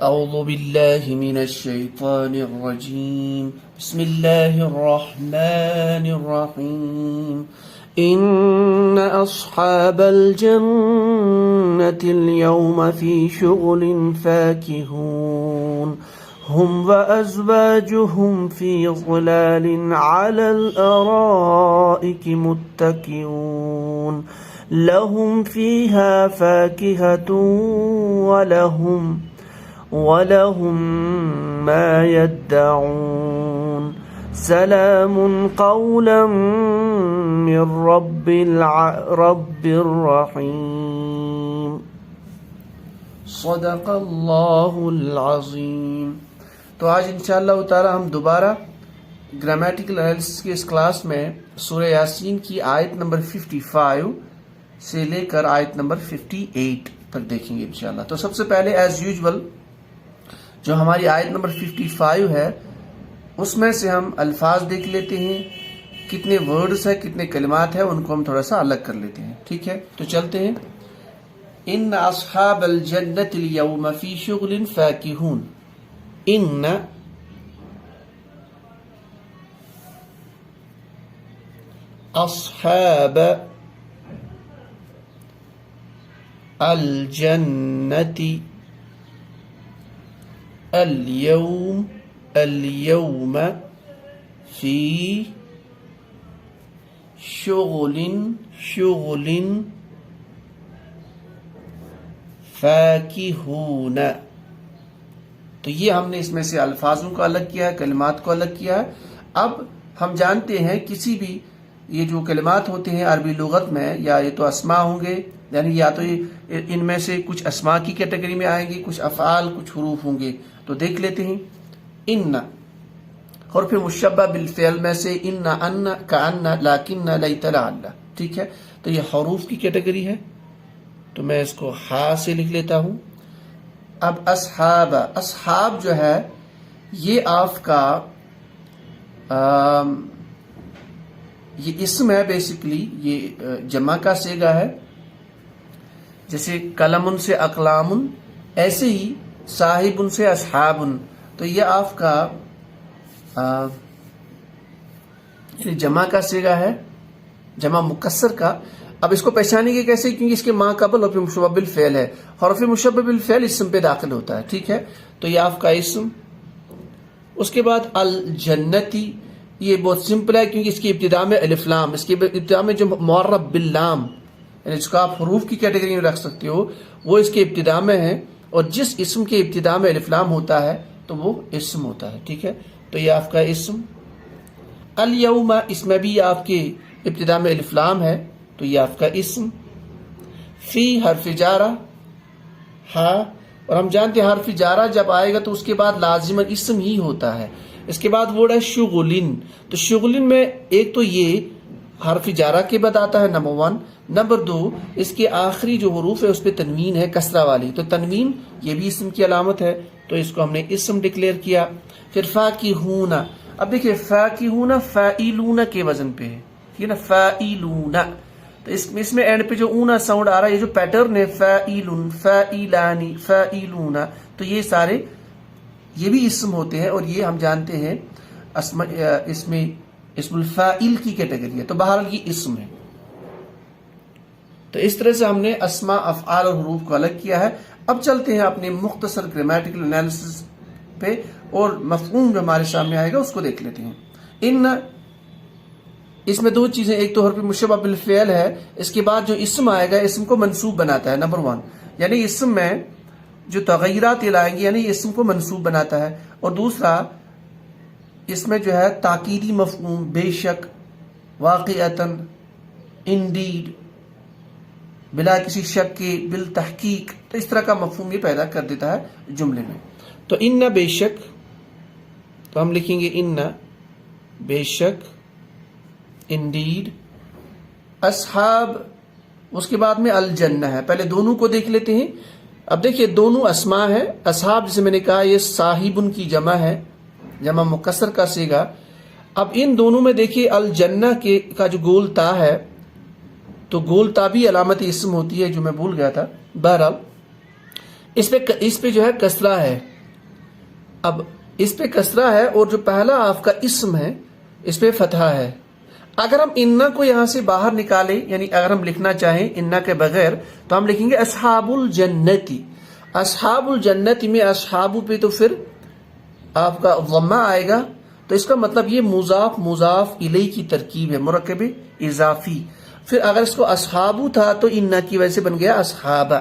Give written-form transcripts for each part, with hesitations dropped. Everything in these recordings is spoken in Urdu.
أعوذ بالله من الشيطان الرجيم بسم الله الرحمن الرحيم إن أصحاب الجنة اليوم في شغل فاكهون هم وأزواجهم في ظلال على الأرائك متكئون لهم فيها فاكهة ولهم ما يدعون سلام قولا من رب الرحيم صدق اللہ العظیم۔ تو آج انشاءاللہ تعالی ہم دوبارہ گرامیٹیکل انالیسس کی اس کلاس میں سورہ یاسین کی آیت نمبر 55 سے لے کر آیت نمبر 58 تک دیکھیں گے انشاءاللہ۔ تو سب سے پہلے ایز یوزول جو ہماری آیت نمبر 55 ہے اس میں سے ہم الفاظ دیکھ لیتے ہیں، کتنے ورڈز ہیں، کتنے کلمات ہیں، ان کو ہم تھوڑا سا الگ کر لیتے ہیں، ٹھیک ہے؟ تو چلتے ہیں۔ ان اصحاب الجنت اليوم فی شغل فاکہون۔ ان اصحاب الجنت اليوم فی شغل فاکہون۔ تو یہ ہم نے اس میں سے الفاظوں کو الگ کیا ہے، کلمات کو الگ کیا ہے۔ اب ہم جانتے ہیں کسی بھی یہ جو کلمات ہوتے ہیں عربی لغت میں، یا یہ تو اسماء ہوں گے، یعنی یا تو ان میں سے کچھ اسماء کی کیٹیگری میں آئیں گے، کچھ افعال، کچھ حروف ہوں گے۔ تو دیکھ لیتے ہیں۔ ان حرف مشبہ بالفعل میں سے ان، ان، کأن، لکن، لیت، لعل، ٹھیک ہے؟ تو یہ حروف کی کیٹیگری ہے، تو میں اس کو ہا سے لکھ لیتا ہوں۔ اب اصحاب، اصحاب جو ہے یہ آپ کا یہ اسم ہے، بیسیکلی یہ جمع کا صیغہ ہے، جیسے قلم سے اقلام، ایسے ہی صاحب سے اصحاب، تو یہ آپ کا جمع کا صیغہ ہے، جمع مکسر کا۔ اب اس کو پہچانیں گے کیسے؟ کیونکہ اس کے ماں قبل حرف مشبہ بالفعل ہے، حرف مشبہ بالفعل اسم پہ داخل ہوتا ہے، ٹھیک ہے؟ تو یہ آپ کا اسم۔ اس کے بعد الجنتی، یہ بہت سمپل ہے کیونکہ اس کی ابتدا میں الف لام، اس کی ابتدا میں جو معرب باللام، یعنی جس کو آپ حروف کی کیٹیگری میں رکھ سکتے ہو، وہ اس کے ابتدا میں ہے، اور جس اسم کے ابتدا میں الف لام ہوتا ہے تو وہ اسم ہوتا ہے، ٹھیک ہے؟ تو یہ آپ کا اسم۔ الیوم، اس میں بھی آپ کے ابتدا میں الف لام ہے، تو یہ آپ کا اسم۔ فی حرف جارہ، ہاں، اور ہم جانتے ہیں حرف جارہ جب آئے گا تو اس کے بعد لازماً اسم ہی ہوتا ہے۔ اس کے بعد ورڈ ہے شغلن، تو شغلن میں ایک تو یہ حرف جارہ کے بعد آتا ہے، نمبر 1، نمبر 2 اس کے آخری جو حروف ہے اس پہ تنوین ہے، کسرہ والی، تو تنوین یہ بھی اسم کی علامت ہے، تو اس کو ہم نے اسم ڈکلیئر کیا۔ پھر فاکہون، اب دیکھیں فاکہون فاعلون کے وزن پہ ہے، ٹھیک ہے نا؟ فاعلون، تو اس میں اینڈ پہ جو اونا ساؤنڈ آ رہا ہے، یہ جو پیٹرن ہے فاعلن، فاعلانی، فاعلون، تو یہ سارے یہ بھی اسم ہوتے ہیں، اور یہ ہم جانتے ہیں اسم الفاعل کی کیٹیگری ہے، تو بہرحال یہ اسم ہے۔ تو اس طرح سے ہم نے اسماء، افعال اور حروف کو الگ کیا ہے۔ اب چلتے ہیں اپنے مختصر گرامیٹیکل انالیسس پہ، اور مفہوم جو ہمارے سامنے آئے گا اس کو دیکھ لیتے ہیں۔ ان، اس میں دو چیزیں، ایک تو حرف مشبہ بالفعل ہے، اس کے بعد جو اسم آئے گا اسم کو منصوب بناتا ہے، نمبر 1، یعنی اسم میں جو تغیرات لائیں گے یعنی اسم کو منصوب بناتا ہے، اور دوسرا اس میں جو ہے تاکیدی مفہوم، بے شک، واقعتاً، انڈیڈ، بلا کسی شک کے، بالتحقیق، تو اس طرح کا مفہوم یہ پیدا کر دیتا ہے جملے میں۔ تو ان بے شک، تو ہم لکھیں گے ان بے شک، انڈیڈ، اصحاب، اس کے بعد میں الجنہ ہے۔ پہلے دونوں کو دیکھ لیتے ہیں۔ اب دیکھیے دونوں اسماء ہیں، اصحاب جسے میں نے کہا یہ صاحبن کی جمع ہے، جمع مکسر کا صیغہ۔ اب ان دونوں میں دیکھیے الجنہ کا جو گول تا ہے، تو گول تا بھی علامت اسم ہوتی ہے، جو میں بھول گیا تھا۔ بہرحال اس پہ جو ہے کسرہ ہے، اب اس پہ کسرہ ہے اور جو پہلا آپ کا اسم ہے اس پہ فتحہ ہے. اگر ہم انا کو یہاں سے باہر نکالیں، یعنی اگر ہم لکھنا چاہیں انا کے بغیر، تو ہم لکھیں گے اصحاب الجنتی. اصحاب الجنتی میں اصحاب پہ تو پھر آپ کا ضمہ آئے گا، تو اس کا مطلب یہ مضاف مضاف الیہ کی ترکیب ہے، مرکب اضافی. پھر اگر اس کو اصحابو تھا تو انا کی وجہ سے بن گیا اصحابہ.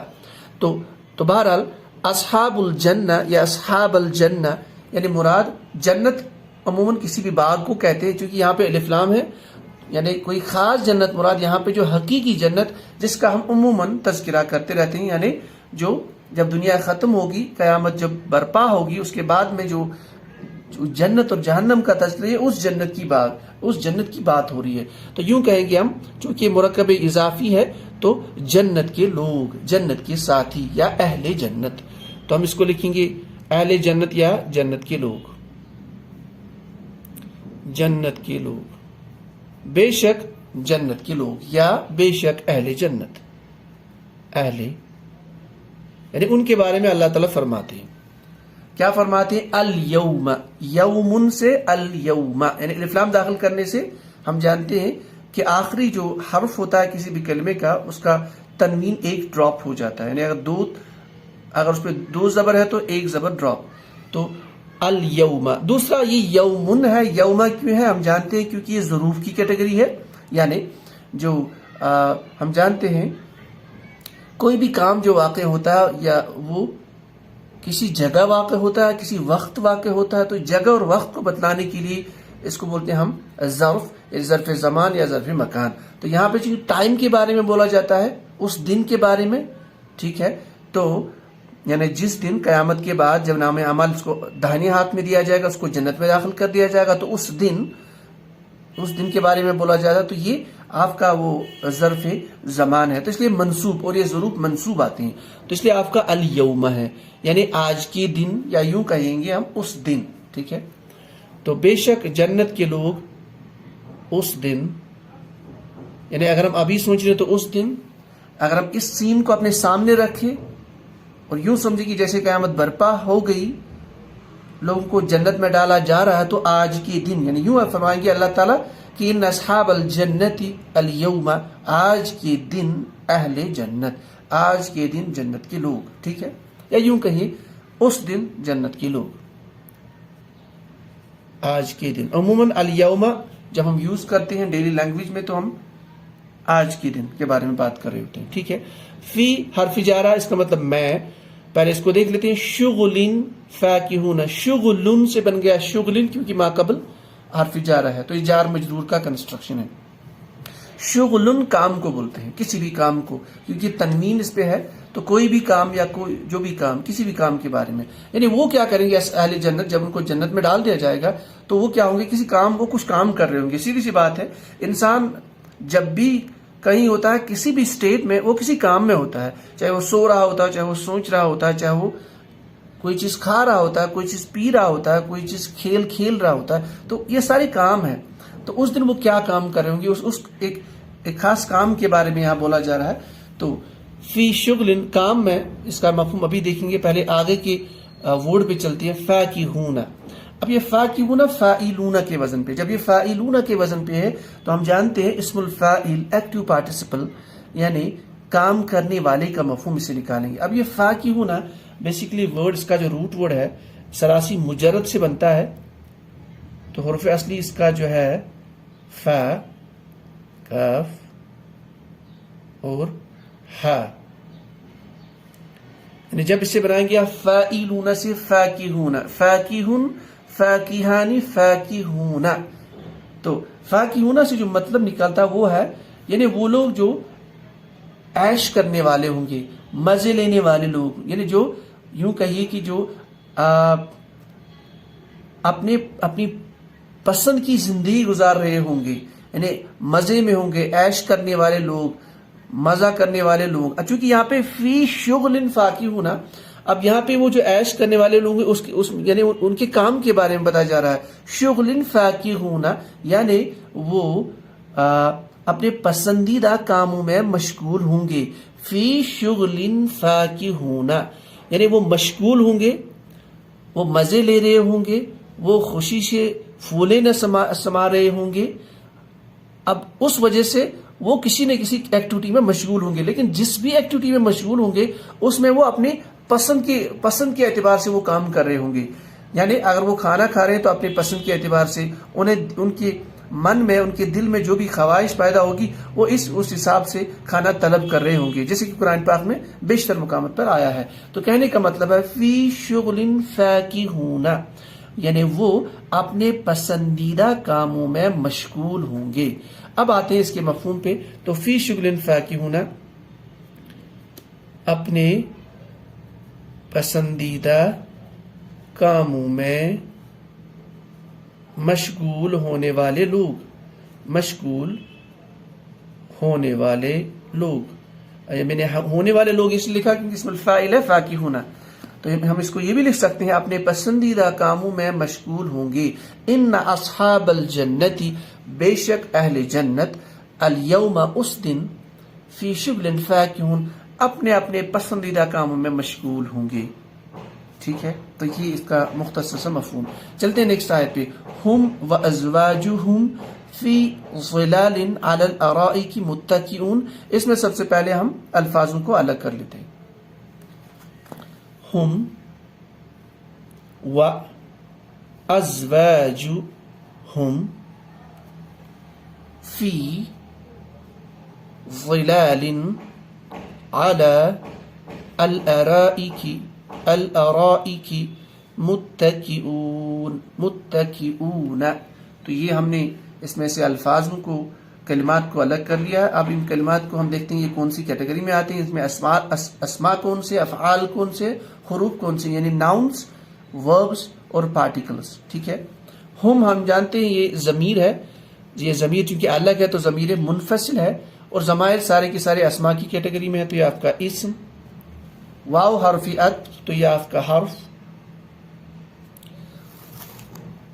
تو بہرحال اصحاب الجنہ یا اصحاب الجنہ یعنی مراد جنت عموماً کسی بھی باغ کو کہتے ہیں، چونکہ یہاں پہ الف لام ہے، یعنی کوئی خاص جنت مراد یہاں پہ جو حقیقی جنت جس کا ہم عموماً تذکرہ کرتے رہتے ہیں، یعنی جو جب دنیا ختم ہوگی، قیامت جب برپا ہوگی، اس کے بعد میں جو جنت اور جہنم کا تذکرہ ہے، اس جنت کی بات ہو رہی ہے. تو یوں کہیں گے ہم، چونکہ مرکب اضافی ہے تو جنت کے لوگ، جنت کے ساتھی یا اہل جنت. تو ہم اس کو لکھیں گے اہل جنت یا جنت کے لوگ. جنت کے لوگ، بے شک جنت کے لوگ یا بے شک اہل جنت. اہل یعنی ان کے بارے میں اللہ تعالیٰ فرماتے ہیں. کیا فرماتے ہیں؟ الیوم، یومن سے الیوم یعنی الف لام داخل کرنے سے ہم جانتے ہیں کہ آخری جو حرف ہوتا ہے کسی بھی کلمے کا، اس کا تنوین ایک ڈراپ ہو جاتا ہے، یعنی اگر اس پہ دو زبر ہے تو ایک زبر ڈراپ. تو الیوم. دوسرا یہ یومن ہے، یوم کیوں ہے ہم جانتے ہیں کیونکہ یہ ظروف کی کیٹیگری ہے. یعنی جو ہم جانتے ہیں کوئی بھی کام جو واقع ہوتا ہے یا وہ کسی جگہ واقع ہوتا ہے، کسی وقت واقع ہوتا ہے، تو جگہ اور وقت کو بتلانے کے لیے اس کو بولتے ہیں ہم ظرف، ظرف زمان یا ظرف مکان. تو یہاں پہ جو ٹائم کے بارے میں بولا جاتا ہے، اس دن کے بارے میں، ٹھیک ہے. تو یعنی جس دن قیامت کے بعد جب نام اعمال اس کو داہنے ہاتھ میں دیا جائے گا، اس کو جنت میں داخل کر دیا جائے گا، تو اس دن کے بارے میں بولا جائے گا. تو یہ آپ کا وہ ظرف زمان ہے، تو اس لیے منصوب، اور یہ ظروف منصوب آتے ہیں، تو اس لیے آپ کا الیوم ہے، یعنی آج کے دن، یا یوں کہیں گے ہم اس دن. ٹھیک ہے. تو بے شک جنت کے لوگ اس دن، یعنی اگر ہم ابھی سوچ رہے تو اس دن، اگر ہم اس سین کو اپنے سامنے رکھیں اور یوں سمجھے کہ جیسے قیامت برپا ہو گئی، لوگوں کو جنت میں ڈالا جا رہا ہے، تو آج کے دن، یعنی یوں فرمائیں گے اللہ تعالیٰ کہ ان اصحاب الجنت الیوم، آج کے دن اہل جنت، آج کے دن جنت کے لوگ. ٹھیک ہے. یا یوں کہیں اس دن جنت کے لوگ، آج کے دن. عموماً الیوم جب ہم یوز کرتے ہیں ڈیلی لینگویج میں تو ہم آج کے دن کے بارے میں بات کر رہے ہوتے ہیں. ٹھیک ہے. فی حرف جارہ، اس کا مطلب میں. پہلے اس کو دیکھ لیتے ہیں. شغلن فاکہون، شغلن سے بن گیا شغلن کیونکہ ما قبل حرف جارہ ہے، تو یہ جار مجرور کا کنسٹرکشن ہے. شغلن کام کو بولتے ہیں، کسی بھی کام کو، کیونکہ تنوین اس پہ ہے، تو کوئی بھی کام یا کوئی جو بھی کام، کسی بھی کام کے بارے میں، یعنی وہ کیا کریں گے اہل جنت جب ان کو جنت میں ڈال دیا جائے گا، تو وہ کیا ہوں گے، کسی کام، وہ کچھ کام کر رہے ہوں گے. سیدھی سی بات ہے، انسان جب بھی کہیں ہوتا ہے، کسی بھی اسٹیٹ میں، وہ کسی کام میں ہوتا ہے، چاہے وہ سو رہا ہوتا ہے، چاہے وہ سوچ رہا ہوتا ہے، چاہے وہ کوئی چیز کھا رہا ہوتا ہے، کوئی چیز پی رہا ہوتا ہے، کوئی چیز کھیل رہا ہوتا ہے. تو یہ سارے کام ہیں. تو اس دن وہ کیا کام کر رہے ہوں گے، اس ایک خاص کام کے بارے میں یہاں بولا جا رہا ہے. تو فی شغل، کام میں، اس کا مفہوم ابھی دیکھیں گے. پہلے آگے کے ورڈ پہ چلتی ہے، فاکہون. اب یہ فاکہون فاعلون کے وزن پہ، جب یہ فاعلون کے وزن پہ ہے تو ہم جانتے ہیں اسم الفاعل ایکٹیو پارٹیسپل، یعنی کام کرنے والے کا مفہوم اسے نکالیں گے. اب یہ فاکہون بیسیکلی ورڈ، اس کا جو روٹ ورڈ ہے سراسی مجرد سے بنتا ہے. تو حرف اصلی اس کا جو ہے فا، کاف اور ہا، یعنی جب اسے بنائیں گے فاعلون سے فاکہون، فاکہون، فاکہانی، فاکہون. تو فاکہون سے جو مطلب نکلتا وہ ہے، یعنی وہ لوگ جو عیش کرنے والے ہوں گے، مزے لینے والے لوگ، یعنی جو یوں کہیے کہ جو اپنی پسند کی زندگی گزار رہے ہوں گے، یعنی مزے میں ہوں گے، عیش کرنے والے لوگ، مزہ کرنے والے لوگ. چونکہ یہاں پہ فی شغل فاکہون، اب یہاں پہ وہ جو عیش کرنے والے لوگ ہیں یعنی ان کے کام کے بارے میں بتایا جا رہا ہے. شغل فاکہون یعنی وہ اپنے پسندیدہ کاموں میں مشغول ہوں گے. فی شغل فاکہون یعنی وہ مشغول ہوں گے وہ مزے لے رہے ہوں گے، وہ خوشی سے پھولے نہ سما رہے ہوں گے. اب اس وجہ سے وہ کسی نہ کسی ایکٹیویٹی میں مشغول ہوں گے، لیکن جس بھی ایکٹیویٹی میں مشغول ہوں گے اس میں وہ اپنی پسند کے اعتبار سے وہ کام کر رہے ہوں گے. یعنی اگر وہ کھانا کھا رہے ہیں تو اپنے پسند کے اعتبار سے ان کے من میں، ان کے دل میں جو بھی خواہش پیدا ہوگی وہ اس حساب سے کھانا طلب کر رہے ہوں گے، جیسے کہ قرآن پاک میں بیشتر مقامات پر آیا ہے. تو کہنے کا مطلب ہے فی شغل فاکہون، یعنی وہ اپنے پسندیدہ کاموں میں مشغول ہوں گے. اب آتے ہیں اس کے مفہوم پہ. تو فی شغل فاکہون، اپنے پسندیدہ کاموں میں مشغول ہونے والے لوگ، مشغول ہونے والے لوگ. میں نے ہونے والے لوگ اس لیے لکھا کیونکہ اسم الفاعل ہے فاکہون، تو ہم اس کو یہ بھی لکھ سکتے ہیں اپنے پسندیدہ کاموں میں مشغول ہوں گے. ان اصحاب الجنت، بے شک اہل جنت، الیوم، اس دن، فی شغل فاکہون، اپنے اپنے پسندیدہ کاموں میں مشغول ہوں گے. ٹھیک ہے، تو یہ اس کا مختصر سا مفہوم. چلتے ہیں نیکسٹ آیت پہ. ہم وازواجہم فی ظلال علی الارائک متکئون. اس میں سب سے پہلے ہم الفاظوں کو الگ کر لیتے ہیں. ہم وازواجہم فی ظلال علی الارائک متکئون. تو یہ ہم نے اس میں سے الفاظوں کو، کلمات کو الگ کر لیا. اب ان کلمات کو ہم دیکھتے ہیں یہ کون سی کیٹیگری میں آتے ہیں. اس میں اسماء کون سے، افعال کون سے، حروف کون سے، یعنی ناؤنس، وربس اور پارٹیکلز. ٹھیک ہے. ہم جانتے ہیں یہ ضمیر ہے. یہ ضمیر چونکہ الگ ہے تو ضمیر منفصل ہے، اور ضمائر سارے کے سارے اسماء کی کیٹیگری میں ہے. تو یہ آپ کا اسم. واو حرف عطف، تو یہ آپ کا حرف.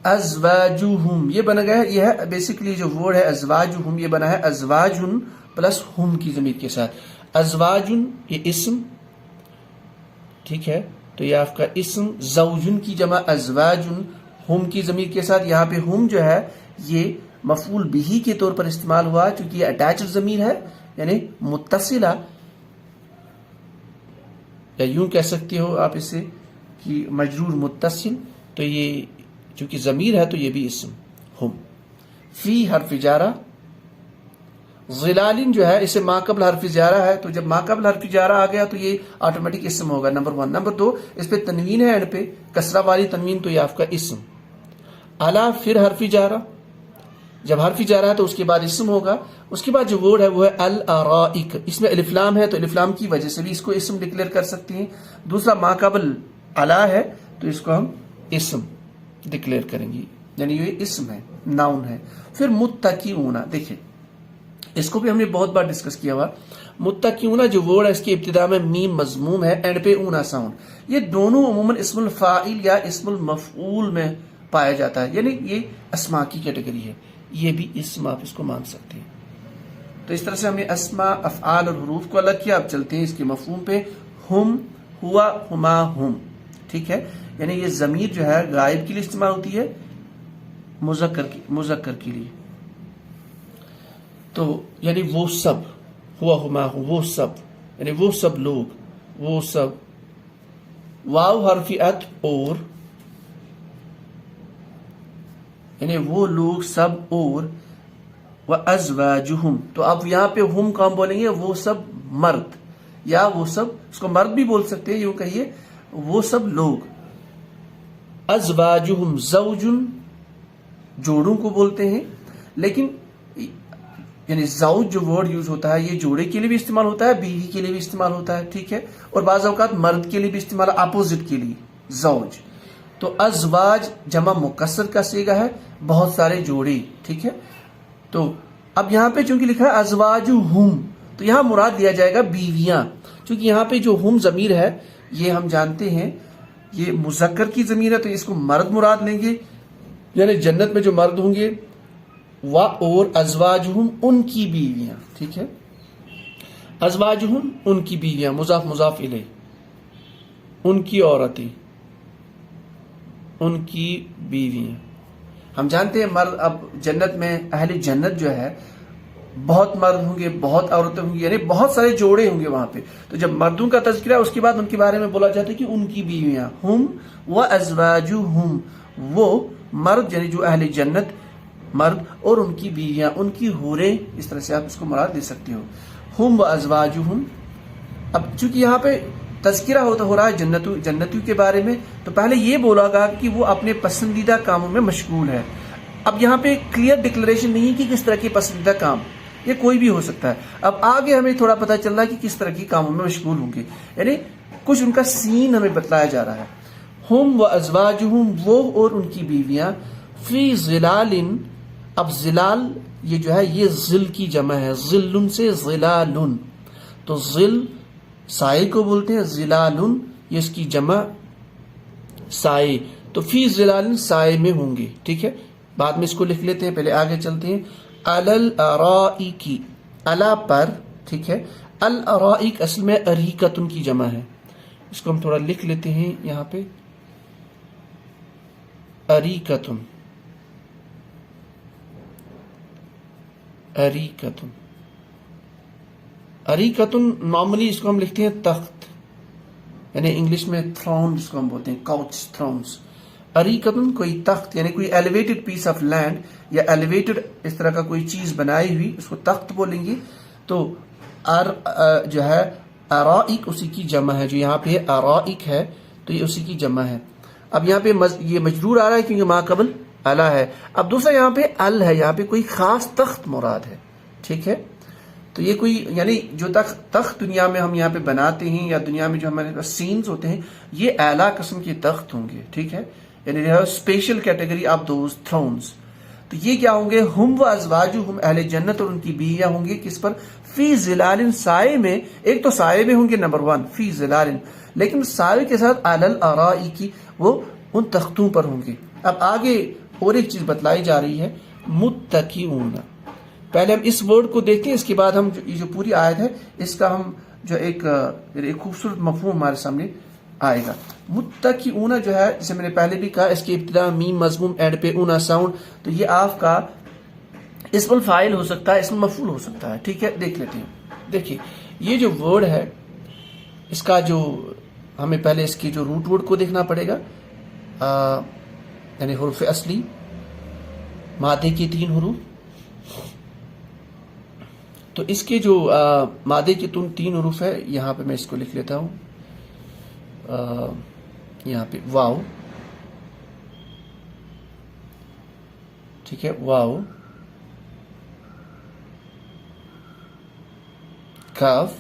ازواجہم یہ بنا گیا ہے، یہ ہے بیسیکلی جو ورڈ ہے ازواجہم، یہ بنا ہے ازواجن پلس ہم کی ضمیر کے ساتھ. ازواجن یہ اسم. ٹھیک ہے، تو یہ آپ کا اسم. زوجن کی جمع ازواجن، ہم کی ضمیر کے ساتھ. یہاں پہ ہم جو ہے یہ مفعول بہ کے طور پر استعمال ہوا چونکہ یہ اٹیچڈ ضمیر ہے، یعنی متصلہ، یا یوں کہہ سکتے ہو آپ اسے کہ مجرور متصل. تو یہ چونکہ ضمیر ہے تو یہ بھی اسم. ہم. فی حرف جارہ. ظلال جو ہے اسے ما قبل حرف جارہ ہے، تو جب ما قبل حرف جارہ آ گیا تو یہ آٹومیٹک اسم ہوگا. نمبر 1. نمبر 2 اس پہ تنوین ہے، اینڈ پہ کسرہ والی تنوین، تو یہ آپ کا اسم. الا پھر حرف جارہ. جب حرف جارہ ہے تو اس کے بعد اسم ہوگا. اس کے بعد جو ورڈ ہے وہ ہے الارائک. اس میں الف لام ہے تو الف لام کی وجہ سے بھی اس کو اسم ڈکلیئر کر سکتے ہیں. دوسرا ما قبل الا ہے تو اس کو ہم اسم ڈکلیئر کریں گے، یعنی یہ اسم ہے، ناؤن ہے. پھر متکئون، دیکھیں اس کو بھی ہم نے بہت بار ڈسکس کیا ہوا. متکئون جو ورڈ ہے اس کی ابتدا میں میم مضموم ہے، اینڈ پہ اونا ساؤنڈ. یہ دونوں عموماً اسم الفاعل یا اسم المفعول میں پایا جاتا ہے، یعنی یہ اسماء کی کیٹیگری ہے. یہ بھی اسم آپ اس کو مان سکتے ہیں. تو اس طرح سے ہم نے اسماء، افعال اور حروف کو الگ کیا. اب چلتے ہیں اس کے مفہوم پہ. ہم، ہوا، ہما، ہم. ٹھیک ہے، یعنی یہ ضمیر جو ہے غائب کے لیے استعمال ہوتی ہے، مذکر کے لیے. تو یعنی وہ سب، ہوا، ہما، ہم، وہ سب، یعنی وہ سب لوگ، وہ سب. واو حرف عطف، اور، یعنی وہ لوگ سب، اور. وَأَزْوَاجُهُمْ، تو اب یہاں پہ ہم کام بولیں گے وہ سب مرد، یا وہ سب، اس کو مرد بھی بول سکتے ہیں، یوں کہیے وہ سب لوگ. ازواجہم، زوجن جوڑوں کو بولتے ہیں، لیکن یعنی زوج جو ورڈ یوز ہوتا ہے یہ جوڑے کے لیے بھی استعمال ہوتا ہے، بیوی کے لیے بھی استعمال ہوتا ہے. ٹھیک ہے، اور بعض اوقات مرد کے لیے بھی استعمال، اپوزٹ کے لیے زوج. تو ازواج جمع مکسر کا صیغہ ہے، بہت سارے جوڑے. ٹھیک ہے، تو اب یہاں پہ چونکہ لکھا ہے ازواجہم، تو یہاں مراد دیا جائے گا بیویاں، چونکہ یہاں پہ جو ہم ضمیر ہے یہ ہم جانتے ہیں یہ مذکر کی ضمیر ہے، تو اس کو مرد مراد لیں گے، یعنی جنت میں جو مرد ہوں گے. اور ازواجہم ان کی بیویاں. ٹھیک ہے، ازواجہم ان کی بیویاں، مضاف مضاف الیہ، ان کی عورتیں. ان کی بیویاں. ہم جانتے ہیں مرد اب جنت میں اہل جنت جو ہے بہت مرد ہوں گے، بہت عورتیں ہوں گی، یعنی بہت سارے جوڑے ہوں گے وہاں پہ. تو جب مردوں کا تذکرہ اس کے بعد ان کے بارے میں بولا جاتا ہے کہ ان کی بیویاں، ہم و ازواجہم، وہ مرد یعنی جو اہل جنت مرد اور ان کی بیویاں، ان کی حوریں، اس طرح سے آپ اس کو مراد دے سکتے ہو. ہم و ازواجہم. اب چونکہ یہاں پہ تذکرہ ہو رہا ہے جنتیوں کے بارے میں، تو پہلے یہ بولا گا کہ وہ اپنے پسندیدہ کاموں میں مشغول ہے. اب یہاں پہ کلیئر ڈکلیریشن نہیں ہے کہ کس طرح کے پسندیدہ کام، یہ کوئی بھی ہو سکتا ہے. اب آگے ہمیں تھوڑا پتہ چل رہا ہے کہ کس طرح کے کاموں میں مشغول ہوں گے، یعنی کچھ ان کا سین ہمیں بتلایا جا رہا ہے. ہم و ازواجہم، وہ اور ان کی بیویاں، فی ظلال. اب ظلال یہ جو ہے یہ ظل کی جمع ہے، ظل سے ظلال. تو ظل سائے کو بولتے ہیں، ظلال یہ اس کی جمع سائے. تو فی ظلال سائے میں ہوں گے. ٹھیک ہے، بعد میں اس کو لکھ لیتے ہیں، پہلے آگے چلتے ہیں. علی الارائک، علی پر. ٹھیک ہے، الارائک اصل میں اریکتن کی جمع ہے. اس کو ہم تھوڑا لکھ لیتے ہیں یہاں پہ، اریکتن. اریکتن، اریکتن نارملی اس کو ہم لکھتے ہیں تخت، یعنی انگلش میں تھرون جس کو ہم بولتے ہیں، کاؤچ، تھرونز. اریکتن کوئی تخت، یعنی کوئی ایلیویٹڈ پیس آف لینڈ یا ایلیویٹڈ اس طرح کا کوئی چیز بنائی ہوئی، اس کو تخت بولیں گے. تو جو ہے ارائک اسی کی جمع ہے، جو یہاں پہ ارائک ہے تو یہ اسی کی جمع ہے. اب یہاں پہ یہ مجرور آ رہا ہے کیونکہ ما قبل الا ہے. اب دوسرا یہاں پہ ال ہے، یہاں پہ کوئی خاص تخت مراد ہے. ٹھیک ہے، تو یہ کوئی یعنی جو تخت دنیا میں ہم یہاں پہ بناتے ہیں یا دنیا میں جو ہمارے پاس سینز ہوتے ہیں، یہ اعلیٰ قسم کے تخت ہوں گے. ٹھیک ہے، یعنی special category of those Thrones. تو یہ کیا ہوں گے؟ ہم و ازواجہم، اہل جنت اور ان کی بیویاں ہوں گے کس پر؟ فی ظلال، سائے میں. ایک تو سائے میں ہوں گے، نمبر 1 فی ظلال، لیکن سائے کے ساتھ علی الارائک، وہ ان تختوں پر ہوں گے. اب آگے اور ایک چیز بتلائی جا رہی ہے، متکئون. پہلے ہم اس ورڈ کو دیکھیں، اس کے بعد ہم جو پوری آیت ہے اس کا ہم جو ایک خوبصورت مفہوم ہمارے سامنے آئے گا. متکئون جو ہے، جسے میں نے پہلے بھی کہا، اس کی ابتدا میم مضموم، اینڈ پہ اونا ساؤنڈ. تو یہ آپ کا اسم الفاعل ہو سکتا ہے، اسم مفعول ہو سکتا ہے. ٹھیک ہے، دیکھ لیتے ہیں. دیکھیے یہ جو ورڈ ہے، اس کا جو ہمیں پہلے اس کی جو روٹ ورڈ کو دیکھنا پڑے گا، یعنی حروف اصلی، مادے کے 3 حروف. تو اس کے جو مادے کے 3 حروف ہے، یہاں پہ میں اس کو لکھ لیتا ہوں. یہاں پہ واو. ٹھیک ہے، واو، کاف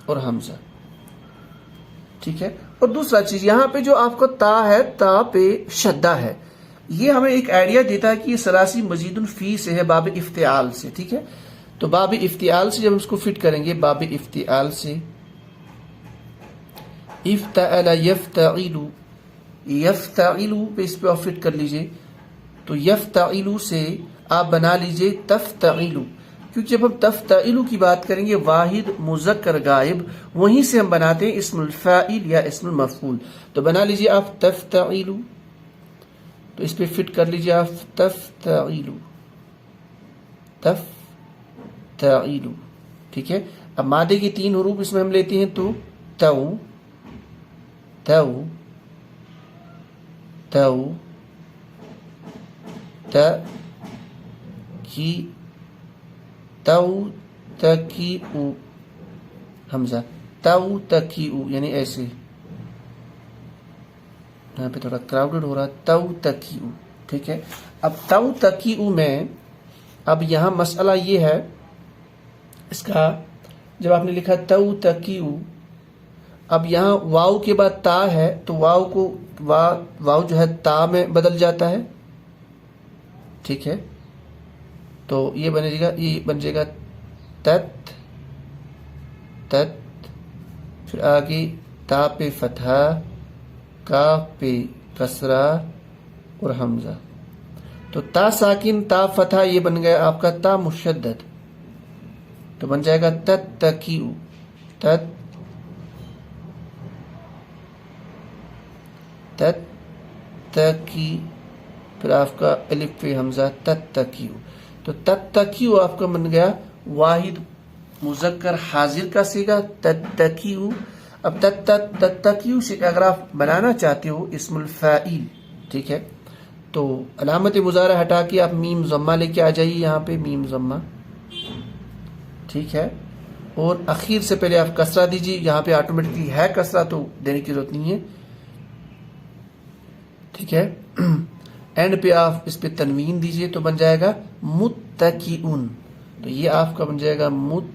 اور حمزہ. ٹھیک ہے، اور دوسرا چیز یہاں پہ جو آپ کا تا ہے، تا پہ شدہ ہے. یہ ہمیں ایک آئیڈیا دیتا ہے کہ یہ سلاسی مزید فی سے ہے، باب افتعال سے. ٹھیک ہے، تو باب افتعال سے جب ہم اس کو فٹ کریں گے، باب افتعال سے، افتعل یفتعل، یفتعل پہ اس پہ آپ فٹ کر لیجئے. تو یفتعل سے آپ بنا لیجئے تفتعل، کیونکہ جب ہم تفتعل کی بات کریں گے، واحد مذکر غائب، وہیں سے ہم بناتے ہیں اسم الفاعل یا اسم المفعول. تو بنا لیجئے آپ تفتعل، تو اس پہ فٹ کر لیجئے آپ تفتعل، تفتعل. ٹھیک ہے، اب مادے کی 3 حروف اس میں ہم لیتے ہیں، تو تو، تو، تو، ت کی، تو تکیؤ، حمزہ، تو تکیؤ، یعنی ایسے. یہاں پہ تھوڑا کراؤڈڈ ہو رہا، تو تکیؤ. ٹھیک ہے، اب تو تکیؤ میں اب یہاں مسئلہ یہ ہے اس کا، جب آپ نے لکھا تو تکیؤ، اب یہاں واو کے بعد تا ہے، تو واو کو واو جو ہے تا میں بدل جاتا ہے. ٹھیک ہے، تو یہ بن جائے گا تت، تت، پھر آگے تا پہ فتحہ، کاف پہ کسرہ اور حمزہ. تو تا ساکن، تا فتحہ، یہ بن گیا آپ کا تا مشدد. تو بن جائے گا تت تکیؤ، تت، تت تکی، پھر آپ کا الف پہ حمزہ تتکیو، تو تتکیو آپ کا بن گیا واحد مذکر حاضر کا صیغہ تتکیو. اب تتکیو سے اگر آپ بنانا چاہتے ہو اسم الفاعل، ٹھیک ہے، تو علامت مضارع ہٹا کے آپ میم ضمہ لے کے آ جائیے یہاں پہ، میم ضمہ، ٹھیک ہے، اور اخیر سے پہلے آپ کسرہ دیجیے. یہاں پہ آٹومیٹکلی ہے کسرہ تو دینے کی ضرورت نہیں ہے، ٹھیک ہے. اینڈ پہ آپ اس پہ تنوین دیجیے تو بن جائے گا متکئون. تو یہ آپ کا بن جائے گا متکئون.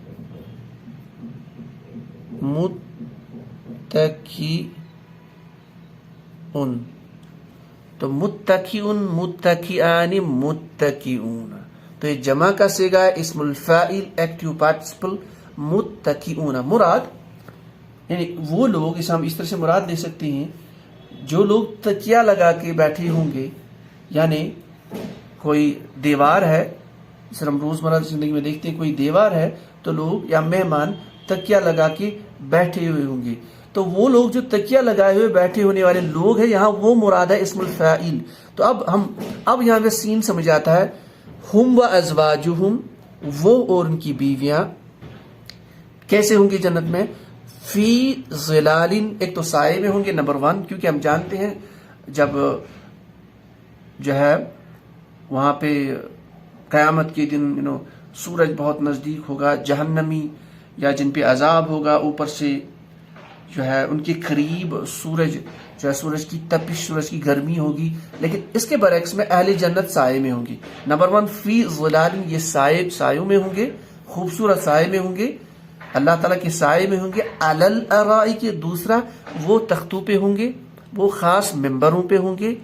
تو متکئون، متکئان، متکئون. تو یہ جمع کا صیغہ ہے، اسم الفاعل ایکٹیو پارٹیسپل متکئون. مراد یعنی وہ لوگ، اسے ہم اس طرح سے مراد لے سکتے ہیں، جو لوگ تکیہ لگا کے بیٹھے ہوں گے، یعنی کوئی دیوار ہے، جسے ہم روزمرہ زندگی میں دیکھتے ہیں، کوئی دیوار ہے تو لوگ یا مہمان تکیہ لگا کے بیٹھے ہوئے ہوں گے. تو وہ لوگ جو تکیہ لگائے ہوئے بیٹھے ہونے والے لوگ ہیں، یہاں وہ مراد ہے اسم الفاعل. تو اب یہاں پہ سین سمجھ آتا ہے. ہم و ازواجہم، وہ اور ان کی بیویاں کیسے ہوں گی جنت میں؟ فی ظلال، ایک تو سائے میں ہوں گے، نمبر 1، کیونکہ ہم جانتے ہیں جب جو ہے وہاں پہ قیامت کے دن سورج بہت نزدیک ہوگا، جہنمی یا جن پہ عذاب ہوگا اوپر سے جو ہے ان کے قریب سورج جو ہے، سورج کی تپش، سورج کی گرمی ہوگی. لیکن اس کے برعکس میں اہل جنت سائے میں ہوں گی. نمبر 1 فی ظلال، یہ سایوں میں ہوں گے، خوبصورت سائے میں ہوں گے، اللہ تعالیٰ کے سائے میں ہوں گے. علی الارائک، دوسرا وہ تختوں پہ ہوں گے، وہ خاص ممبروں پہ ہوں گے.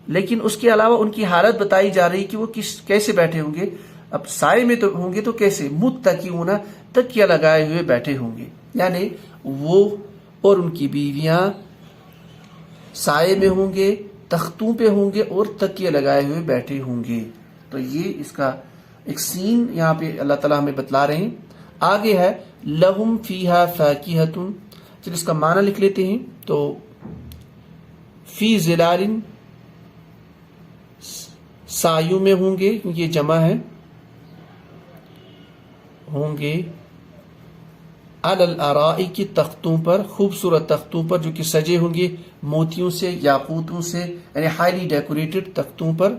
لیکن اس کے علاوہ ان کی حالت بتائی جا رہی کہ وہ کیسے بیٹھے ہوں گے. اب سائے میں تو ہوں گے تو کیسے؟ متکئون، تکیہ لگائے ہوئے بیٹھے ہوں گے، یعنی وہ اور ان کی بیویاں سائے میں ہوں گے، تختوں پہ ہوں گے اور تکیے لگائے ہوئے بیٹھے ہوں گے. تو یہ اس کا ایک سین یہاں پہ اللہ تعالیٰ ہمیں بتلا رہے ہیں. آگے ہے لہم فیہا فاکہۃ. چلو اس کا معنی لکھ لیتے ہیں. تو فی ظلال، سایوں میں ہوں گے، کیونکہ یہ جمع ہے، ہوں گے علی الارائک، کی تختوں پر، خوبصورت تختوں پر جو کہ سجے ہوں گے موتیوں سے، یاقوتوں سے، یعنی ہائیلی ڈیکوریٹڈ تختوں پر.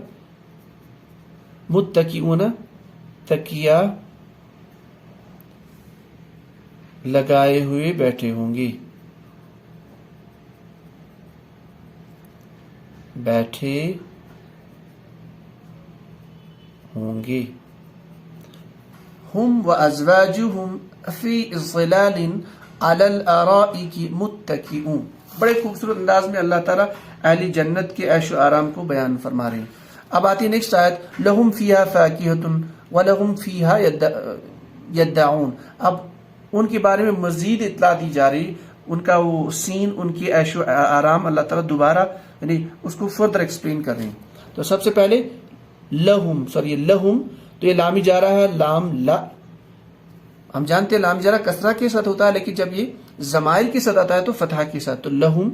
متکئون، تکیہ لگائے ہوئے بیٹھے ہوں گے، بیٹھے ہوں گے. ہم و ازواجہم فی ظلال علی الارائک متکئون. بڑے خوبصورت انداز میں اللہ تعالیٰ اہل جنت کے عیش و آرام کو بیان فرما رہے ہیں. اب آتی نیکسٹ آیت، لہم فیہا فاکہۃ ولہم فیہا یدعون. اب ان کے بارے میں مزید اطلاع دی جا رہی، ان کا وہ سین، ان کی عیش و آرام اللہ تعالیٰ دوبارہ یعنی اس کو فردر ایکسپلین کر رہے ہیں. تو سب سے پہلے لہم، لہم، تو یہ لام جارہ ہے، لام لا. ہم جانتے ہیں لام جارہ کسرہ کے ساتھ ہوتا ہے، لیکن جب یہ ضمائر کے ساتھ آتا ہے تو فتحہ کے ساتھ. تو لہم،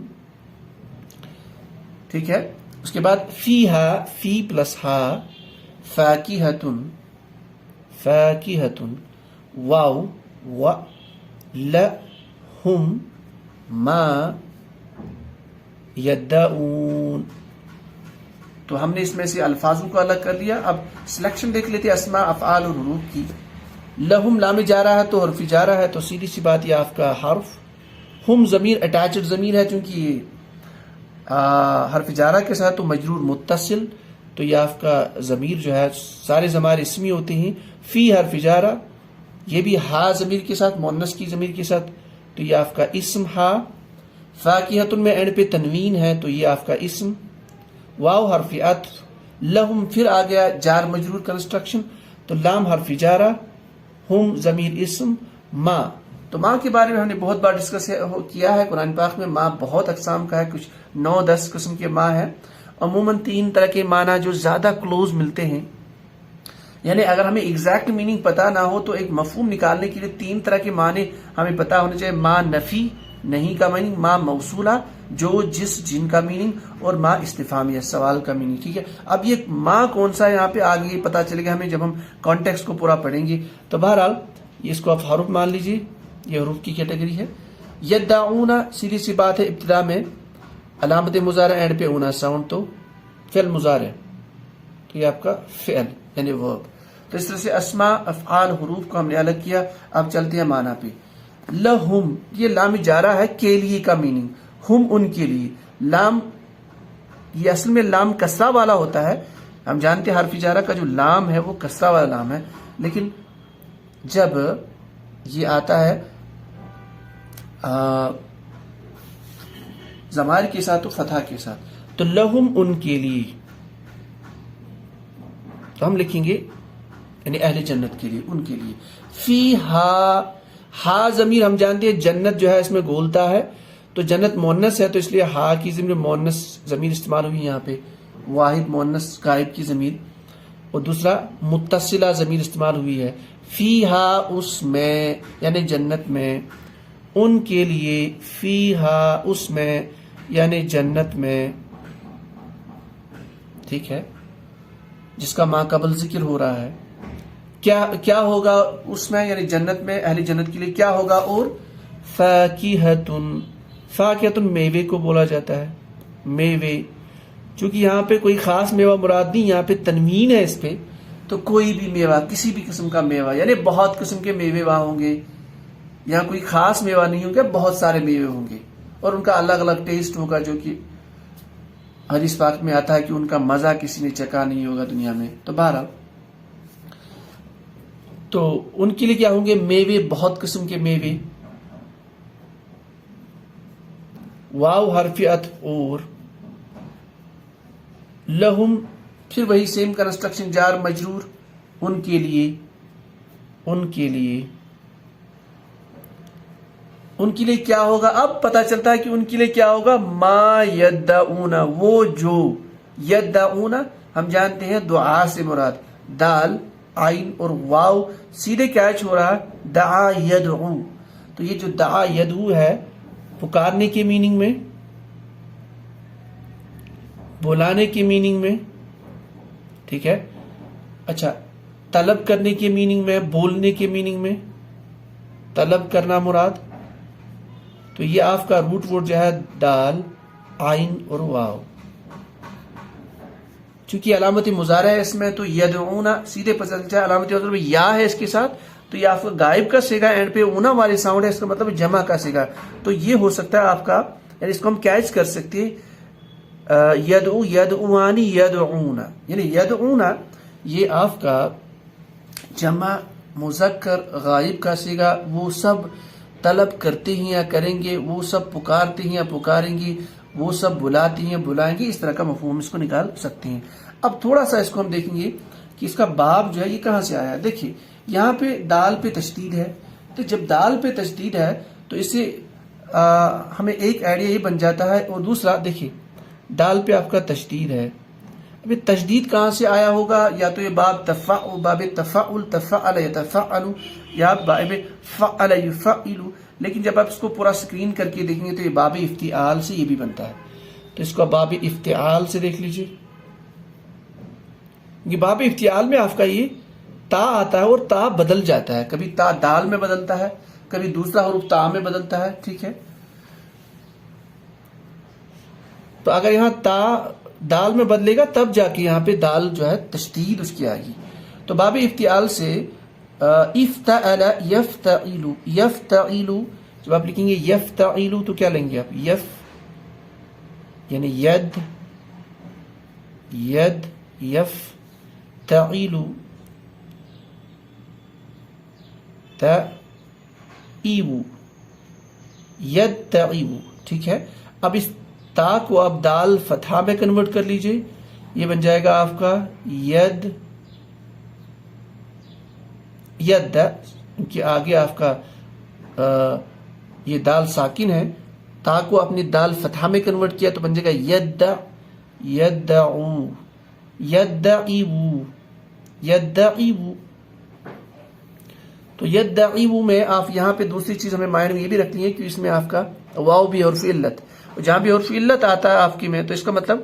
ٹھیک ہے. اس کے بعد فیہا، فی پلس ہا، فاکہۃ، فاکہۃ، واو و لہم ما یدعون. تو ہم نے اس میں سے الفاظوں کو الگ کر لیا. اب سلیکشن دیکھ لیتے اسماء، افعال اور حروف کی. لہم لام جارہ ہے تو حرف جارہ ہے، تو سیدھی سی بات یہ آپ کا حرف. ہم ضمیر اٹیچڈ ضمیر ہے، چونکہ یہ حرف جارہ کے ساتھ تو مجرور متصل، تو یہ آپ کا ضمیر جو ہے سارے ضمائر اسمی ہوتے ہیں. فی حرف جارہ، یہ بھی ہا ضمیر کے ساتھ، مؤنث کی ضمیر کے ساتھ، تو یہ آپ کا اسم ہا. فاکہۃ میں اینڈ پہ تنوین ہے تو یہ آپ کا اسم. واو حرف عطف، لہم پھر آ گیا جار مجرور کنسٹرکشن، تو لام حرف جارہ، ہم ضمیر اسم، ما. تو ماں کے بارے میں ہم نے بہت بار ڈسکس کیا ہے. قرآن پاک میں ماں بہت اقسام کا ہے، کچھ 9-10 قسم کے ماں ہے. عموماً 3 طرح کے معنی جو زیادہ کلوز ملتے ہیں، یعنی اگر ہمیں ایگزیکٹ میننگ پتا نہ ہو تو ایک مفہوم نکالنے کے لیے 3 طرح کے معنی ہمیں پتا ہونے چاہیے. ماں نفی، نہیں کا معنی، ماں موصولہ، جو جس جن کا میننگ اور ما استفہامیہ سوال کا میننگ. ٹھیک ہے. اب یہ ما کون سا ہے یہاں پہ آگے پتا چلے گا ہمیں جب ہم کانٹیکسٹ کو پورا پڑھیں گے. تو بہرحال اس کو آپ حروف مان لیجیے, یہ حروف کی کیٹیگری ہے. یدعون سیدھی سی بات ہے, ابتدا میں علامت مضارع اینڈ پہ اونا ساؤنڈ, تو فعل مضارع, تو یہ آپ کا فعل یعنی ورب. تو اس طرح سے اسماء افعال حروف کو ہم نے الگ کیا. اب چلتے ہیں معنی پہ. لہم, یہ لام جارہ ہے, کے لیے کا میننگ, ہم ان کے لیے. لام یہ اصل میں لام کسرہ والا ہوتا ہے, ہم جانتے ہیں حرف جارہ کا جو لام ہے وہ کسرہ والا لام ہے, لیکن جب یہ آتا ہے ضمائر کے ساتھ تو فتحہ کے ساتھ. تو لہم ان کے لیے, تو ہم لکھیں گے یعنی اہل جنت کے لیے, ان کے لیے. فی ہا ضمیر ہم جانتے ہیں جنت جو ہے اس میں گولتا ہے, تو جنت مونس ہے تو اس لیے ہا کی ضمیر مونس ضمیر استعمال ہوئی یہاں پہ, واحد مونس غائب کی ضمیر. اور دوسرا متصلہ ضمیر استعمال ہوئی ہے فی ہا اس میں یعنی جنت میں, ان کے لیے فی ہا اس میں یعنی جنت میں. ٹھیک ہے, جس کا ما قبل ذکر ہو رہا ہے. کیا ہوگا اس میں یعنی جنت میں, اہل جنت کے لیے کیا ہوگا. اور فاکہۃن, فاکہۃن میوے کو بولا جاتا ہے, میوے. چونکہ یہاں پہ کوئی خاص میوہ مراد نہیں, یہاں پہ تنوین ہے اس پہ, تو کوئی بھی میوہ, کسی بھی قسم کا میوہ, یعنی بہت قسم کے میوے وہاں ہوں گے. یہاں کوئی خاص میوہ نہیں ہوں گے, بہت سارے میوے ہوں گے, اور ان کا الگ الگ ٹیسٹ ہوگا, جو کہ حدیث پاک میں آتا ہے کہ ان کا مزہ کسی نے چکھا نہیں ہوگا دنیا میں. تو بہرحال تو ان کے لیے کیا ہوں گے, میوے, بہت قسم کے میوے. واو حرف عطف, اور لہم پھر وہی سیم کنسٹرکشن, جار مجرور, ان کے لیے, ان کے لیے. ان کے لیے کیا ہوگا, اب پتا چلتا ہے کہ ان کے لیے کیا ہوگا. ما یدعون, وہ جو, یدعون ہم جانتے ہیں دعا سے مراد دال عین اور واو سیدھے کیچ ہو رہا ہے دعا یدعو. تو یہ جو دعا یدعو ہے پکارنے کے میننگ میں, بلانے کے میننگ میں. ٹھیک ہے. اچھا, طلب کرنے کے میننگ میں, بولنے کے میننگ میں, طلب کرنا مراد. تو یہ آپ کا روٹ ورڈ جو ہے دال عین اور واو. چونکہ علامت مضارع ہے اس میں, تو یدعون سیدھے پتہ چلتا ہے علامت مضارع میں یا ہے اس کے ساتھ, تو یہ آپ کا غائب کا صیغہ اینڈ پہ اونا والی ساؤنڈ ہے, اس کا مطلب جمع کا صیغہ. تو یہ ہو سکتا ہے آپ کا, یعنی اس کو ہم کیچ کر سکتے ہیں یدعو, یدعوانی, یدعون, یعنی یدعون یہ آپ کا جمع مذکر غائب کا صیغہ. وہ سب طلب کرتے ہیں یا کریں گے, وہ سب پکارتے ہیں یا پکاریں گی, وہ سب بلاتے ہیں بلائیں گے. اس طرح کا مفہوم اس کو نکال سکتے ہیں. اب تھوڑا سا اس کو ہم دیکھیں گے کہ اس کا باب جو ہے یہ کہاں سے آیا ہے. دیکھیے یہاں پہ دال پہ تشدید ہے, تو جب دال پہ تشدید ہے تو اس سے ہمیں ایک آئیڈیا یہ بن جاتا ہے. اور دوسرا دیکھیے دال پہ آپ کا تشدید ہے, اب تشدید کہاں سے آیا ہوگا, یا تو یہ باب تفعل, تفعل یتفعل, یا باب فعل یفعل. لیکن جب آپ اس کو پورا سکرین کر کے دیکھیں گے تو یہ باب افتعال سے یہ بھی بنتا ہے. تو اس کو باب افتعال سے دیکھ لیجئے. یہ باب افتعال میں آپ کا یہ تا آتا ہے اور تا بدل جاتا ہے, کبھی تا دال میں بدلتا ہے, کبھی دوسرا حروف تا میں بدلتا ہے. ٹھیک ہے. تو اگر یہاں تا دال میں بدلے گا تب جا کے یہاں پہ دال جو ہے تشدید اس کی آئے گی. تو باب افتعال سے افتعل یفتعل, یفتعل جب آپ لکھیں گے یفتعل تو کیا لیں گے آپ, یف یعنی ید, ید, یفتعل, تعیو, یدتعیو. ٹھیک ہے. اب اس تا کو آپ دال فتحہ میں کنورٹ کر لیجئے, یہ بن جائے گا آپ کا ید, ید کہ آگے آپ کا یہ دال ساکن ہے, تا کو آپ نے دال فتحہ میں کنورٹ کیا تو بن جائے گا ید, یدعو, یدعیو, یدعیو. تو یدعیو میں آپ یہاں پہ دوسری چیز ہمیں مائنڈ میں یہ بھی رکھنی ہے کہ اس میں آپ کا واو بھی حرف علت, جہاں بھی عرف علت آتا ہے آپ کی میں تو اس کا مطلب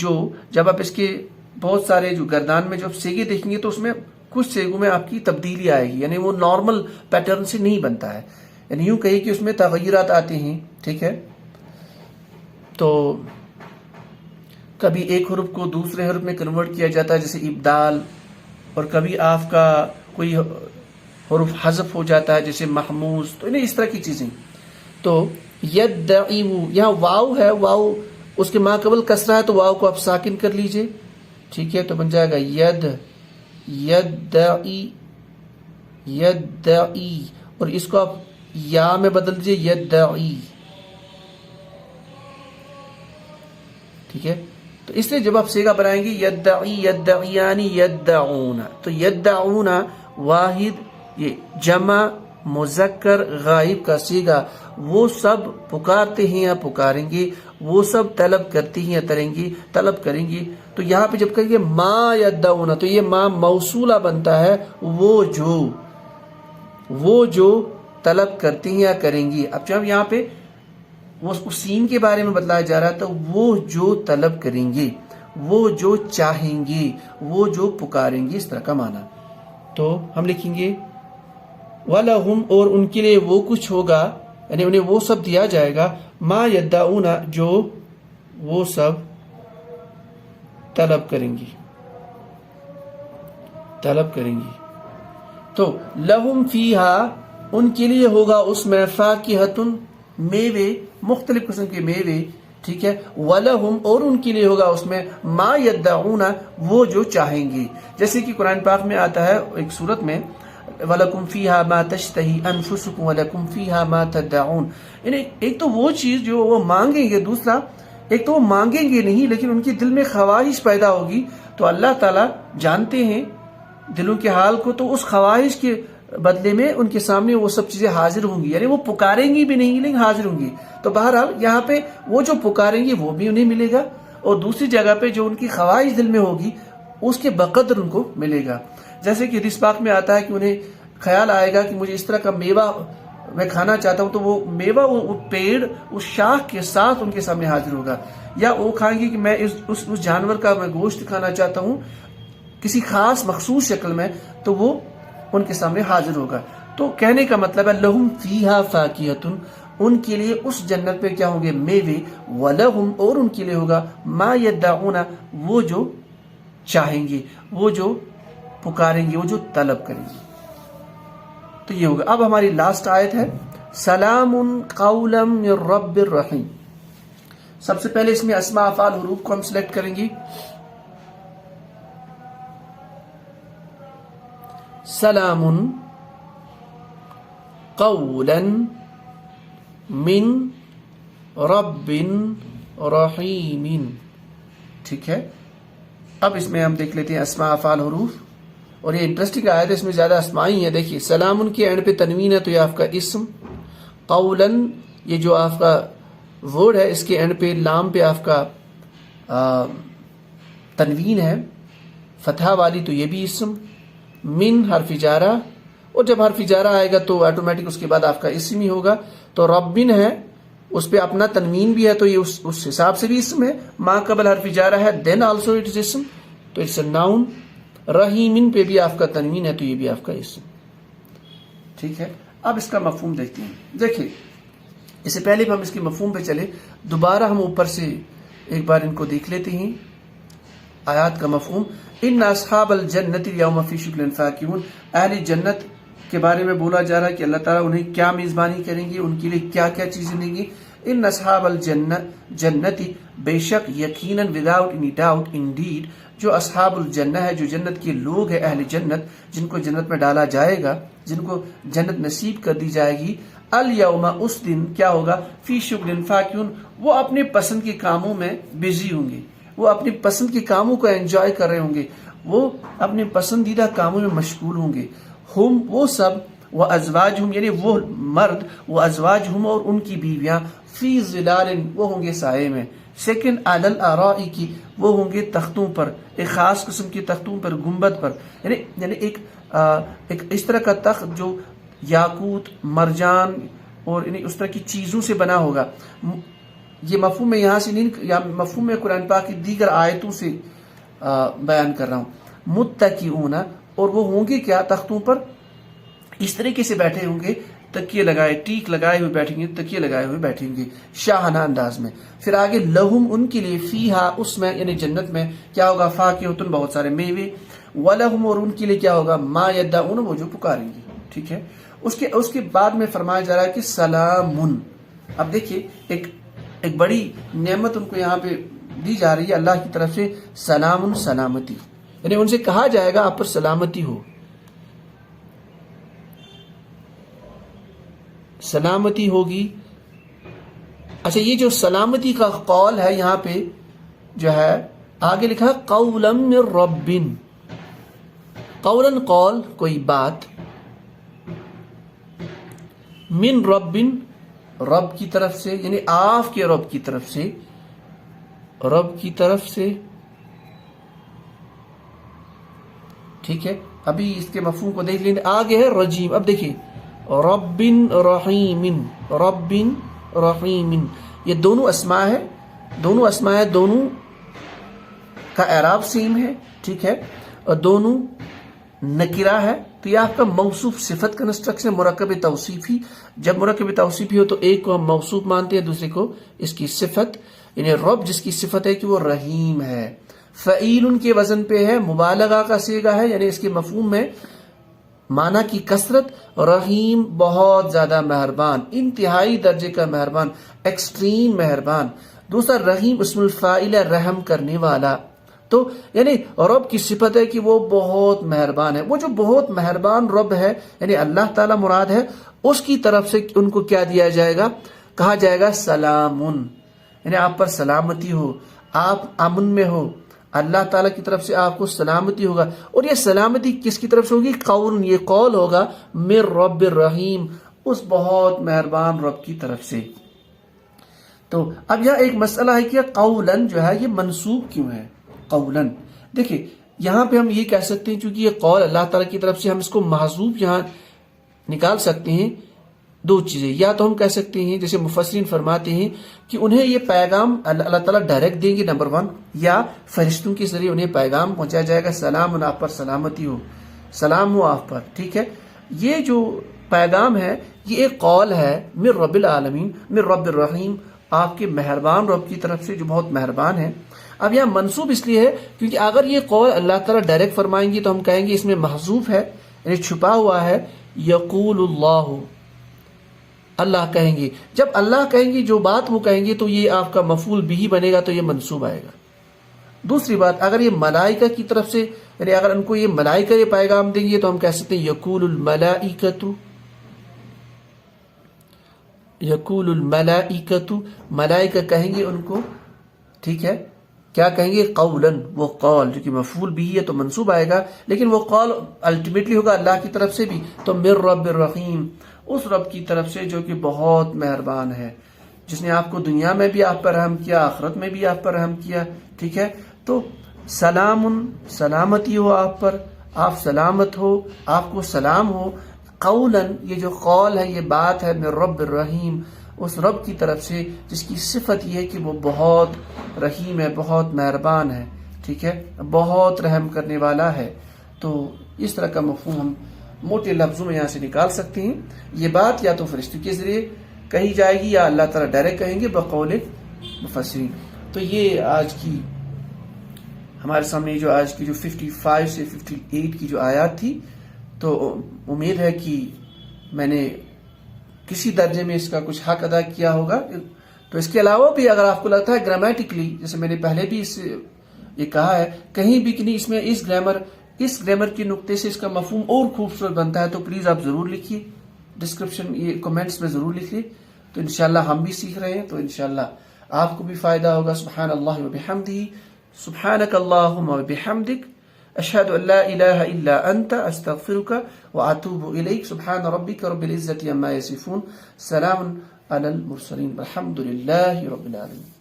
جو جب آپ اس کے بہت سارے جو گردان میں جو آپ سیگے دیکھیں گے تو اس میں کچھ سیگوں میں آپ کی تبدیلی آئے گی، یعنی وہ نارمل پیٹرن سے نہیں بنتا ہے، یعنی یوں کہیے کہ اس میں تغیرات آتے ہیں، ٹھیک ہے؟ تو کبھی ایک حرف کو دوسرے حرف میں کنورٹ کیا جاتا ہے جیسے ابدال، اور کبھی آپ کا کوئی حرف حذف ہو جاتا ہے جیسے محموز، تو انہیں اس طرح کی چیزیں. تو یدعو یہاں واو ہے، واو اس کے ما قبل کسرہ ہے تو واو کو آپ ساکن کر لیجئے، ٹھیک ہے؟ تو بن جائے گا یدعی، اور اس کو آپ یا میں بدل دیجئے یدعی، ٹھیک ہے؟ تو اس لیے جب آپ سیگا بنائیں گے یدعی، یدعیانی، یدعون، تو یدعون واحد یہ جمع مذکر غائب کا سیگا، وہ سب پکارتے ہیں یا پکاریں گے، وہ سب طلب کرتی ہیں یا طلب کریں گی. تو یہاں پہ جب کہیں گے ما یدعون تو یہ ما موصولہ بنتا ہے، وہ جو طلب کرتی ہیں یا کریں گی. اب جب یہاں پہ وہ سین کے بارے میں بتلایا جا رہا ہے تو وہ جو طلب کریں گے، وہ جو چاہیں گے، وہ جو پکاریں گے، اس طرح کا معنی. تو ہم لکھیں گے وَلَهُمْ اور ان کے لیے وہ کچھ ہوگا، یعنی انہیں وہ سب دیا جائے گا، ما یدعون جو وہ سب طلب کریں گی. تو لہم فیہا ان کے لیے ہوگا اس میں فاکہۃ میوے، مختلف قسم کے میوے، ٹھیک ہے؟ وَلَهُمْ اور ان کے لیے ہوگا اس میں ما یدعون وہ جو چاہیں گے. جیسے کہ قرآن پاک میں آتا ہے ایک سورت میں وَلَكُمْ فِيهَا مَا تَشْتَهِي أَنفُسُكُمْ وَلَكُمْ فِيهَا مَا تَدَّعُونَ. یعنی ایک تو وہ چیز جو وہ مانگیں گے، دوسرا ایک تو وہ مانگیں گے نہیں لیکن ان کے دل میں خواہش پیدا ہوگی، تو اللہ تعالیٰ جانتے ہیں دلوں کے حال کو، تو اس خواہش کے بدلے میں ان کے سامنے وہ سب چیزیں حاضر ہوں گی، یعنی وہ پکاریں گی بھی نہیں لیکن حاضر ہوں گی. تو بہرحال یہاں پہ وہ جو پکاریں گی وہ بھی انہیں ملے گا، اور دوسری جگہ پہ جو ان کی خواہش دل میں ہوگی اس کے بقدر ان کو ملے گا. جیسے کہ حدیث پاک میں آتا ہے کہ انہیں خیال آئے گا کہ مجھے اس طرح کا میوہ میں کھانا چاہتا ہوں، تو وہ میوہ وہ پیڑ اس شاخ کے ساتھ ان کے سامنے حاضر ہوگا. یا وہ کھائیں گے کہ میں اس جانور کا میں گوشت کھانا چاہتا ہوں کسی خاص مخصوص شکل میں، تو وہ ان کے سامنے حاضر ہوگا. تو کہنے کا مطلب ہے لہم فیہا فاکہۃ ان کے لیے اس جنت پہ کیا ہوں گے؟ میوے. وَلَهُمْ اور ان کے لیے ہوگا ما یدعون وہ جو چاہیں گے، وہ جو پکاریں گے، وہ جو طلب کریں گے. تو یہ ہوگا. اب ہماری لاسٹ آیت ہے سلام قولا من رب الرحیم. سب سے پہلے اس میں اسماء افعال حروف کو ہم سلیکٹ کریں گے. سلام قولا من رب رحیم، ٹھیک ہے؟ اب اس میں ہم دیکھ لیتے ہیں اسماء افعال حروف، اور یہ انٹرسٹنگ آیت ہے، اس میں زیادہ اسماء ہی ہیں. دیکھیے سلام کے اینڈ پہ تنوین ہے تو یہ آپ کا اسم. قولا یہ جو آپ کا ورڈ ہے اس کے اینڈ پہ لام پہ آپ کا تنوین ہے فتحہ والی، تو یہ بھی اسم. من حرف جارہ، اور جب حرف جارہ آئے گا تو آٹومیٹک اس کے بعد آپ کا اسم ہی ہوگا. تو ربن ہے اس پہ اپنا تنوین بھی ہے تو یہ اس حساب سے بھی اسم ہے. ما قبل حرف جارہ ہے دین آلسو اٹ از اسم، تو اٹس اے ناؤن. رحیمن پہ بھی آپ کا تنوین ہے تو یہ بھی آپ کا اسم، ٹھیک ہے؟ اب اس کا مفہوم دیکھتے ہیں. دیکھیں اس سے پہلے ہم اس کے مفہوم پہ چلے، دوبارہ ہم اوپر سے ایک بار ان کو دیکھ لیتے ہیں آیات کا مفہوم. ان اصحاب الجنت اليوم فی شغل فاکہون، اہل جنت کے بارے میں بولا جا رہا ہے کہ اللہ تعالیٰ انہیں کیا میزبانی کریں گے، ان کے لیے کیا کیا چیزیں دیں گی. ان اصحاب الجنتی بے شک یقیناً وداؤٹ اینی ڈاؤٹ انڈیڈ جو اصحاب الجنہ ہے، جو جنت کے لوگ ہیں، اہل جنت جن کو جنت میں ڈالا جائے گا، جن کو جنت نصیب کر دی جائے گی، الیوم اس دن کیا ہوگا، فی شغل فاکہون وہ اپنے پسند کے کاموں میں بزی ہوں گے، وہ اپنی پسند کے کاموں کو انجوائے کر رہے ہوں گے، وہ اپنے پسندیدہ کاموں میں مشغول ہوں گے. ہم وہ سب، وہ ازواجہم یعنی وہ مرد، وہ ازواجہم اور ان کی بیویاں، فی ظلال وہ ہوں گے سائے میں. سیکنڈ علی الارائک وہ ہوں گے تختوں پر، ایک خاص قسم کے تختوں پر، گنبد پر، یعنی ایک اس طرح کا تخت جو یاقوت، مرجان اور یعنی اس طرح کی چیزوں سے بنا ہوگا. یہ مفہوم میں یہاں سے نہیں، یا مفہوم میں قرآن پاک کی دیگر آیتوں سے بیان کر رہا ہوں. متکئون، اور وہ ہوں گے کیا؟ تختوں پر اس طریقے سے بیٹھے ہوں گے، تکیے لگائے، ٹیک لگائے ہوئے بیٹھیں گے، تکیے لگائے ہوئے بیٹھیں گے شاہانہ انداز میں. پھر آگے لہم، ان کے لیے، فیہا، اس میں یعنی جنت میں کیا ہوگا؟ فاکہۃ، بہت سارے میوے، ولہم، اور ان کے لیے کیا ہوگا؟ ما یدعون، وہ جو پکاریں گے. ٹھیک ہے. اس کے بعد میں فرمایا جا رہا ہے کہ سلام. اب دیکھیے ایک بڑی نعمت ان کو یہاں پہ دی جا رہی ہے اللہ کی طرف سے. سلام، سلامتی، یعنی ان سے کہا جائے گا آپ پر سلامتی ہو، سلامتی ہوگی. اچھا، یہ جو سلامتی کا قول ہے یہاں پہ جو ہے آگے لکھا قولا من رب. قولاً، قول، کوئی بات، من رب، رب کی طرف سے، یعنی آپ کے رب کی طرف سے، رب کی طرف سے. ٹھیک ہے. ابھی اس کے مفہوم کو دیکھ لیں. آگے ہے رجیم. اب دیکھیے رب رحیم، رب رحیم، یہ دونوں اسماء ہے، دونوں اسماء ہے، دونوں کا اعراب سیم ہے. ٹھیک ہے. اور دونوں نکرہ ہے. تو یہ آپ کا موصوف صفت کنسٹرکشن مرکب توصیفی. جب مرکب توصیفی ہو تو ایک کو ہم موصوف مانتے ہیں، دوسرے کو اس کی صفت. یعنی رب جس کی صفت ہے کہ وہ رحیم ہے. فعیل ان کے وزن پہ ہے، مبالغہ کا صیغہ ہے، یعنی اس کے مفہوم میں معنی کی کثرت. رحیم بہت زیادہ مہربان، انتہائی درجے کا مہربان، ایکسٹریم مہربان. دوسرا رحیم اسم الفاعل ہے، رحم کرنے والا. تو یعنی رب کی صفت ہے کہ وہ بہت مہربان ہے. وہ جو بہت مہربان رب ہے یعنی اللہ تعالی مراد ہے، اس کی طرف سے ان کو کیا دیا جائے گا؟ کہا جائے گا سلامن، یعنی آپ پر سلامتی ہو، آپ امن میں ہو، اللہ تعالیٰ کی طرف سے آپ کو سلامتی ہوگا. اور یہ سلامتی کس کی طرف سے ہوگی؟ قول، یہ قول ہوگا من رب الرحیم، اس بہت مہربان رب کی طرف سے. تو اب یہاں ایک مسئلہ ہے کہ قولن جو ہے یہ منصوب کیوں ہے؟ قولن دیکھیں یہاں پہ ہم یہ کہہ سکتے ہیں چونکہ یہ قول اللہ تعالیٰ کی طرف سے، ہم اس کو محذوف یہاں نکال سکتے ہیں. دو چیزیں، یا تو ہم کہہ سکتے ہیں جیسے مفسرین فرماتے ہیں کہ انہیں یہ پیغام اللہ تعالیٰ ڈائریکٹ دیں گے، نمبر 1، یا فرشتوں کے ذریعے انہیں پیغام پہنچایا جائے گا، سلام آپ پر سلامتی ہو، سلام ہو آپ پر. ٹھیک ہے. یہ جو پیغام ہے یہ ایک قول ہے من رب العالمین، من رب الرحیم، آپ کے مہربان رب کی طرف سے جو بہت مہربان ہے. اب یہاں منصوب اس لیے ہے کیونکہ اگر یہ قول اللہ تعالیٰ ڈائریکٹ فرمائیں گے تو ہم کہیں گے اس میں محذوف ہے، یعنی چھپا ہوا ہے. یقول اللہ، اللہ کہیں گے. جب اللہ کہیں گے جو بات وہ کہیں گے تو یہ آپ کا مفعول بھی بنے گا، تو یہ منصوب آئے گا. دوسری بات، اگر یہ ملائکہ کی طرف سے، یعنی اگر ان کو یہ ملائکہ یہ پیغام دیں گے تو ہم کہہ سکتے ہیں یقول الملائکۃ، یقول الملائکۃ، ملائکہ کہیں گے ان کو. ٹھیک ہے. کیا کہیں گے؟ قولاً، وہ قول جو کہ مفعول بھی ہے تو منصوب آئے گا، لیکن وہ قول الٹیمیٹلی ہوگا اللہ کی طرف سے بھی. تو من رب الرحیم، اس رب کی طرف سے جو کہ بہت مہربان ہے، جس نے آپ کو دنیا میں بھی آپ پر رحم کیا، آخرت میں بھی آپ پر رحم کیا. ٹھیک ہے. تو سلام، سلامتی ہو آپ پر، آپ سلامت ہو، آپ کو سلام ہو. قولاً، یہ جو قول ہے، یہ بات ہے من رب الرحیم، اس رب کی طرف سے جس کی صفت یہ ہے کہ وہ بہت رحیم ہے، بہت مہربان ہے. ٹھیک ہے. بہت رحم کرنے والا ہے. تو اس طرح کا مفہوم ہم موٹے لفظوں میں یہاں سے نکال سکتے ہیں. یہ بات یا تو فرشتوں کے ذریعے کہی جائے گی یا اللہ تعالیٰ ڈائریکٹ کہیں گے بقول مفسرین. تو یہ آج کی ہمارے سامنے جو آج کی جو 55 سے 58 کی جو آیات تھی، تو امید ہے کہ میں نے کسی درجے میں اس کا کچھ حق ادا کیا ہوگا. تو اس کے علاوہ بھی اگر آپ کو لگتا ہے گرامیٹکلی، جیسے میں نے پہلے بھی یہ کہا ہے، کہیں بھی کہ نہیں اس میں اس گرامر کے نقطے سے اس کا مفہوم اور خوبصورت بنتا ہے، تو پلیز آپ ضرور لکھیے، ڈسکرپشن یہ کمنٹس میں ضرور لکھیے. تو انشاءاللہ ہم بھی سیکھ رہے ہیں، تو انشاءاللہ آپ کو بھی فائدہ ہوگا. سبحان اللہ وبحمدہ، سبحانک اللہم وبحمدک، اشہد ان لا الہ الا انت، استغفرک واتوب الیک. سبحان ربک رب العزۃ عما یصفون، سلام علی المرسلین، والحمد للہ رب العالمین.